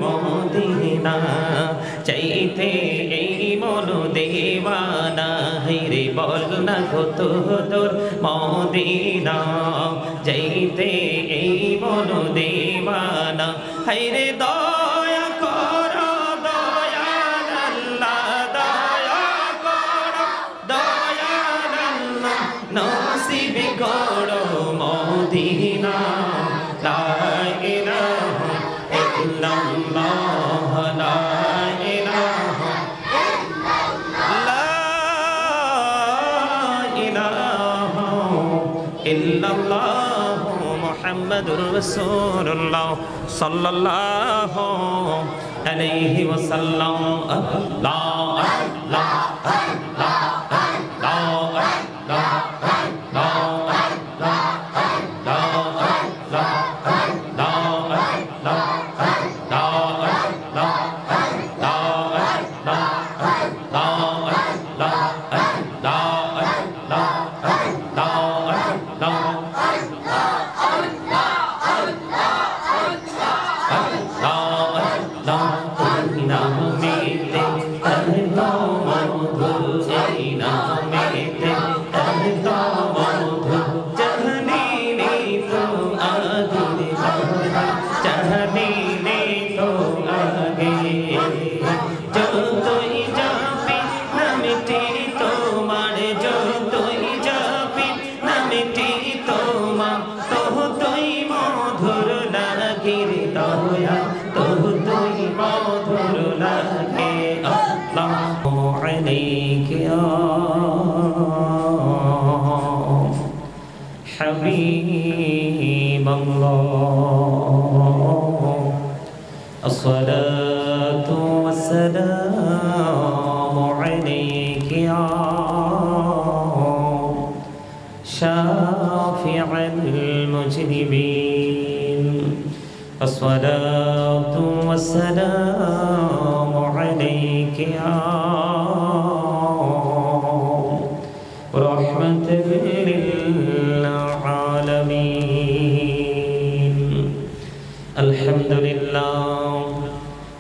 Medina চাইতে এই মন দেওয়ানা রে বল না কত দূর মদিনা চাইতে এই মন দেওয়ানা রে দয়া করো দয়াল আল্লাহ দয়া করো দয়াল আল্লাহ নসিব করো মদিনা লা ইলাহা ইল্লাল্লাহ লা ইলাহা ইল্লাল্লাহ মুহাম্মাদুর রাসূলুল্লাহ সাল্লাল্লাহু আলাইহি ওয়াসাল্লাম আল্লাহ আল্লাহ আল্লাহ حبيب الله الصلاة والسلام عليك يا شافع المجرمين الصلاة والسلام عليك يا رحمة للعالمين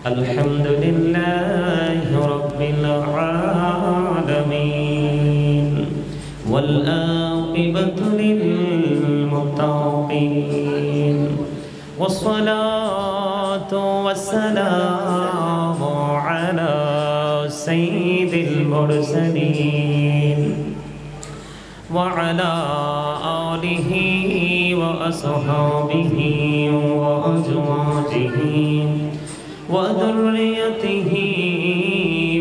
الحمد لله رب العالمين والعاقبة للمتقين والصلاة والسلام على سيد المرسلين وعلى آله وأصحابه وأزواجه وذريته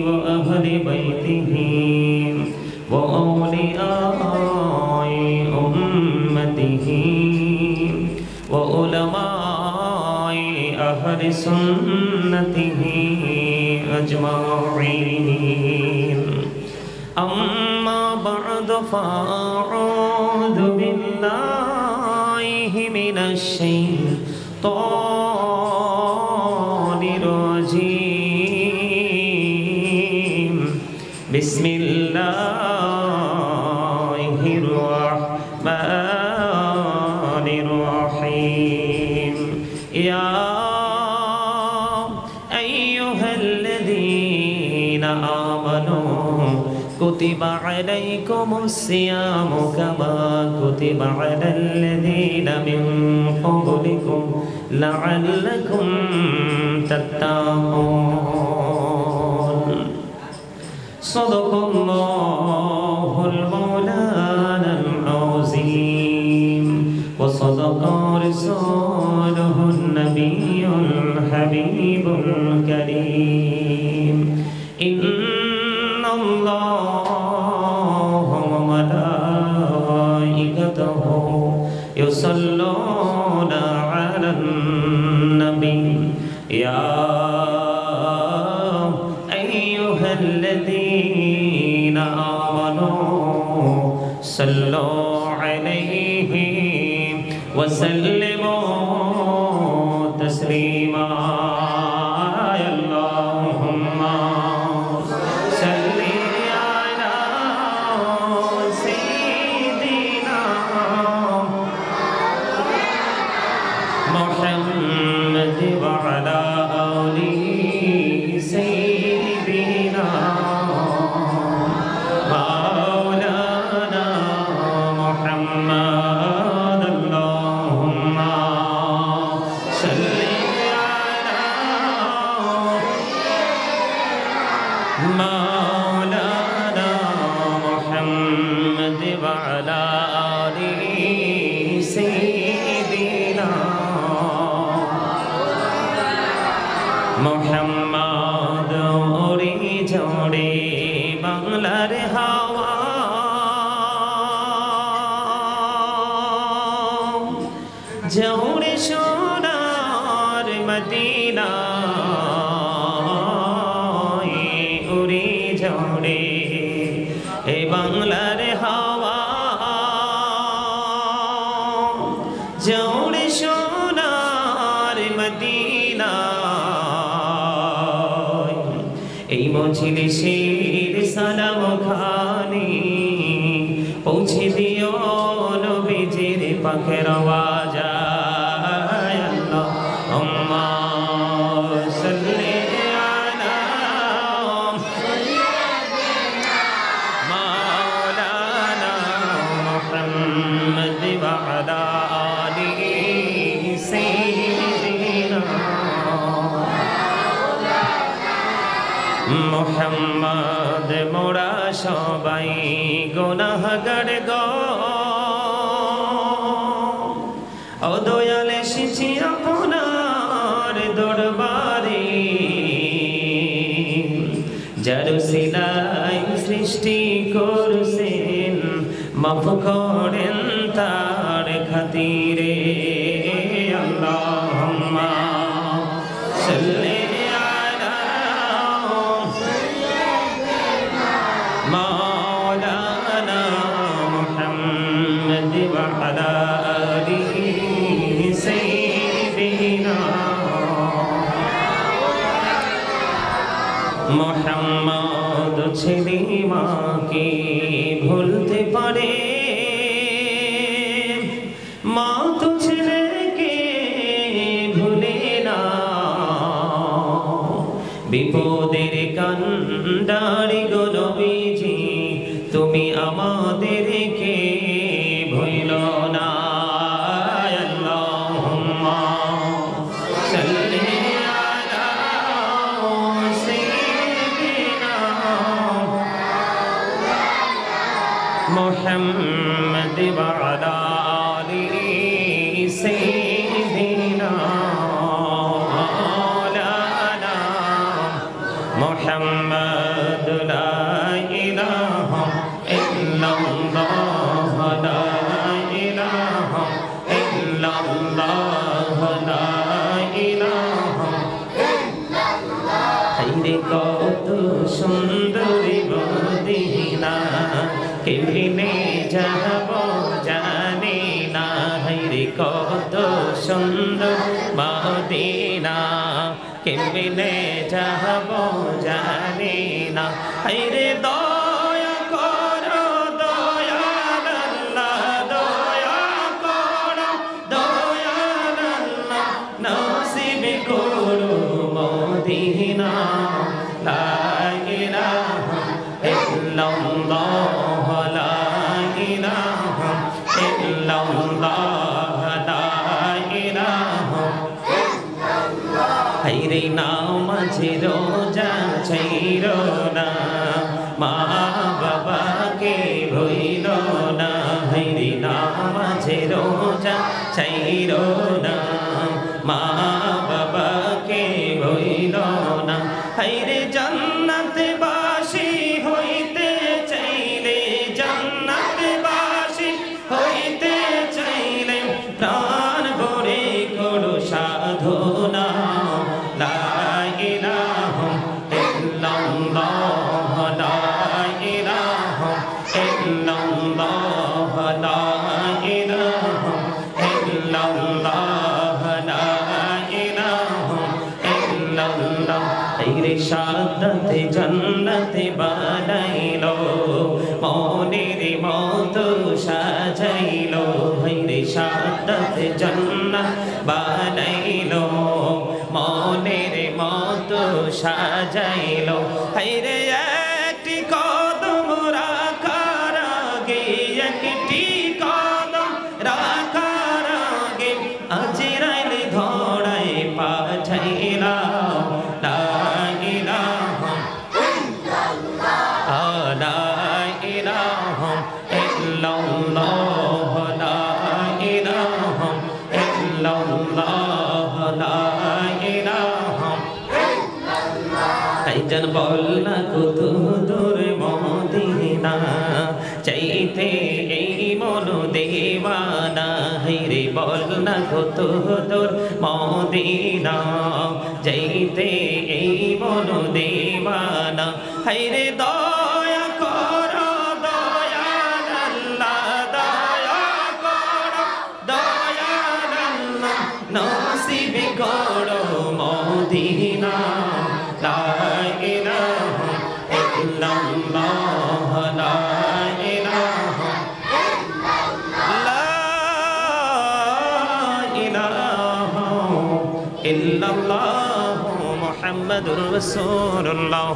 وأهل بيته وأولياء أمته وعلماء أهل سنته أجمعين أما بعد فأعوذ بالله من الشيطان الرجيم بسم الله الرحمن الرحيم يا أيها الذين آمنوا كتب عليكم الصيام كما كتب على الذين من قبلكم لعلكم تتقون صدق الله المولانا العظيم وصدق رسوله النبي الحبيب الكريم إن الله وملائكته يصلون على النبي يا أيها الذين آمنوا صلوا عليه وسلموا تسليما اللهم صل على سيدنا محمد وعلى مولانا محمد وعلى آله سيدنا محمد ওরে ঝড়ে বাংলার হাওয়া ঝড়ে সোনার মদিনা ওরে ঝড়ে এ বাংলার হাওয়া ঝড়ে সোনার মদিনা এই মজলিসের সালাম খানি পৌঁছে দিও নবীজির পাখের আওয়াজায় আল্লাহুম্মা সাল্লি আলা মাওলানা মুহাম্মদ ওয়া আলা আলিহি সাইয়্যিদিনা মোহাম্মদ মোরা সবাই গুনাহগার গো ও দয়াল এসেছি আপনার দরবারে যার সিলাই সৃষ্টি করছেন মাফ করেন তার খাতিরে আল্লাহুম্মা সাল্লি مولانا محمد وعلى آله سيدنا محمد ছেলে মাকে ভুলতে পারে মা তো ছেলেকে ভুলে না বিপদের কান্ডারি গো নবীজি তুমি আমাদেরকে ভুল না আল্লাহুম্মা সাল্লি আলা সাইয়্যিদিনা মুহাম্মদ ওয়া আলা আলিহি সাইয়্যিদিনা محمد لا إله إلا الله لا إله إلا الله لا إله إلا الله হায়রে কত সুন্দরী মদিনা কেমনে যাব জানি না হায়রে কত সুন্দর মদিনা কেমনে যাব জানি না হায়রে দয়া করো দয়াল আল্লাহ দয়া করো দয়াল আল্লাহ নসিব করো মদিনা লা ইলাহা ইল্লাল্লাহ লা ইলাহা ইল্লাল্লাহ লা ইলাহা হায়রে নামাজে রোজা ছাইরো না মা বাবাকে ভুইলো না হায়রে নামাজে রোজা ছাইরো না মা বাবাকে ভুইলো না হায়রে জান্নাতে বাসী হইতে চাইলে জান্নাতে বাসী হইতে চাইলে প্রাণ ভরে করো সাধনা লা ইলাহা ইল্লাল্লাহ লা ইলাহা ইল্লাল্লাহ লা ইলাহা ইল্লাল্লাহ লা ইলাহা ইল্লাল্লাহ হায়রে সাদাতে জান্নাতে বানাইলো মনের মতো সাজাইলো হায়রে সাদাতে জান্নাত বানাইলো মনের মতো সাজাইলো হায়রে একটি কদম রাখার আগে একটি কদম রাখার আগে আজরাইল ধরায় পাঠাইলা লা ইলাহা ভাইজান বল না কত দূর মদিনা চাইতে এই মন দেওয়ানা হাইরে বল না কত দূর মদিনা চাইতে এই মন দেওয়ানা হাইরে দয়া করো দয়াল আল্লাহ দয়া করো দয়াল আল্লাহ নসিব করো মদিনা লা ইলাহা ইল্লাল্লাহ লা ইলাহা ইল্লাল্লাহ মুহাম্মাদুর রাসূলুল্লাহ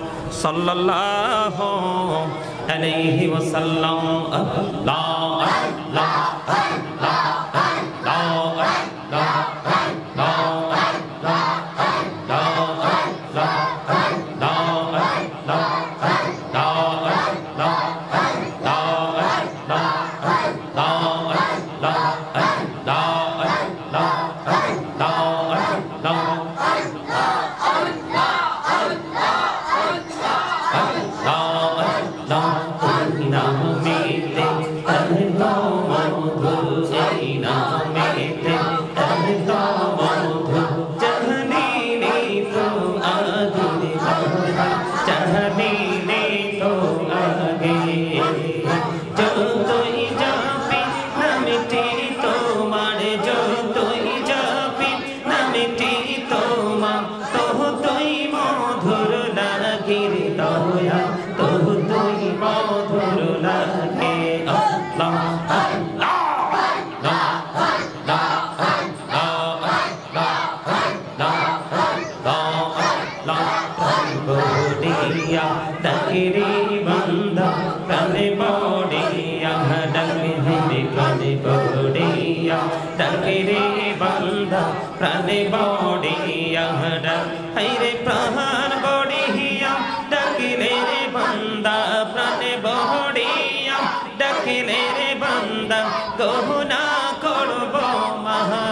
সাল্লাল্লাহু আলাইহি ওয়াসাল্লাম লা ইলাহা প্রাণে বড়িয়া হাইরে প্রাণ বড়িয়া ডাকিলে রে বান্দা প্রাণে বড়িয়া ডাকিলে রে বান্দা গহনা করব মহা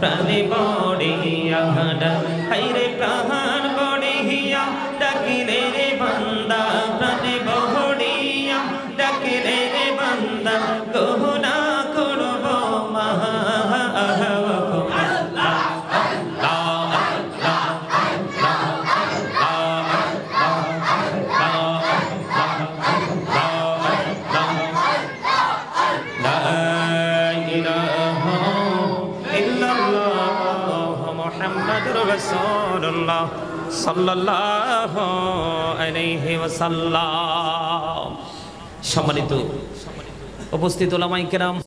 প্রাণে বড়িয়া হাইরে প্রাণ বড়িয়া ডাকিলে রে বান্দা প্রাণে বড়িয়া ডাকিলে রে বান্দা গহনা করব মহা রাসূলুল্লাহ সাল্লাল্লাহু আলাইহি ওয়াসাল্লাম। সম্মানিত উপস্থিত উলামায়ে কেরাম।